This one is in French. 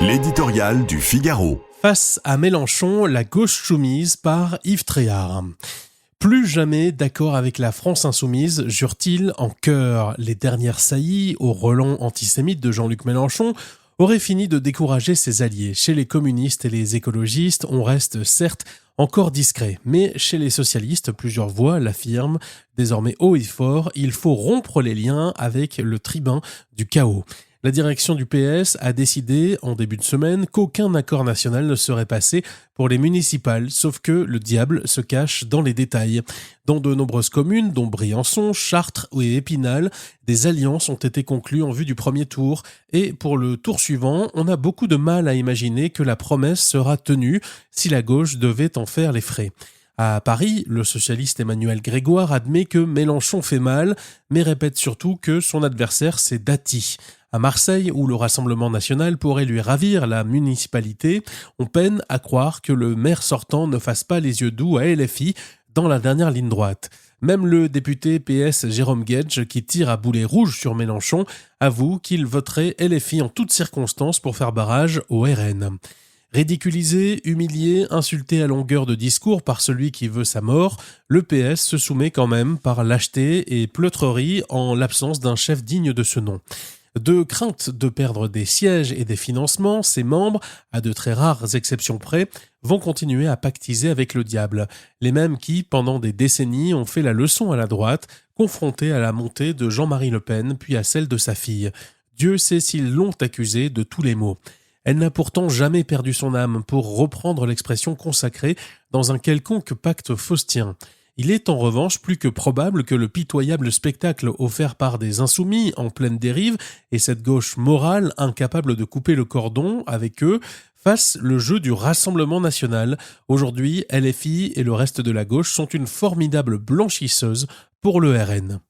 L'éditorial du Figaro. Face à Mélenchon, la gauche soumise par Yves Tréhard. Plus jamais d'accord avec la France insoumise, jure-t-il en chœur. Les dernières saillies au relent antisémite de Jean-Luc Mélenchon auraient fini de décourager ses alliés. Chez les communistes et les écologistes, on reste certes encore discret. Mais chez les socialistes, plusieurs voix l'affirment. Désormais haut et fort, il faut rompre les liens avec le tribun du chaos. La direction du PS a décidé, en début de semaine, qu'aucun accord national ne serait passé pour les municipales, sauf que le diable se cache dans les détails. Dans de nombreuses communes, dont Briançon, Chartres et Épinal, des alliances ont été conclues en vue du premier tour. Et pour le tour suivant, on a beaucoup de mal à imaginer que la promesse sera tenue si la gauche devait en faire les frais. À Paris, le socialiste Emmanuel Grégoire admet que Mélenchon fait mal, mais répète surtout que son adversaire c'est Dati. À Marseille, où le Rassemblement national pourrait lui ravir la municipalité, on peine à croire que le maire sortant ne fasse pas les yeux doux à LFI dans la dernière ligne droite. Même le député PS Jérôme Guedj, qui tire à boulet rouge sur Mélenchon, avoue qu'il voterait LFI en toutes circonstances pour faire barrage au RN. Ridiculisé, humilié, insulté à longueur de discours par celui qui veut sa mort, le PS se soumet quand même par lâcheté et pleutrerie en l'absence d'un chef digne de ce nom. De crainte de perdre des sièges et des financements, ses membres, à de très rares exceptions près, vont continuer à pactiser avec le diable. Les mêmes qui, pendant des décennies, ont fait la leçon à la droite, confrontés à la montée de Jean-Marie Le Pen, puis à celle de sa fille. Dieu sait s'ils l'ont accusée de tous les maux. Elle n'a pourtant jamais perdu son âme, pour reprendre l'expression consacrée dans un quelconque pacte faustien. Il est en revanche plus que probable que le pitoyable spectacle offert par des insoumis en pleine dérive et cette gauche morale incapable de couper le cordon avec eux fassent le jeu du Rassemblement national. Aujourd'hui, LFI et le reste de la gauche sont une formidable blanchisseuse pour le RN.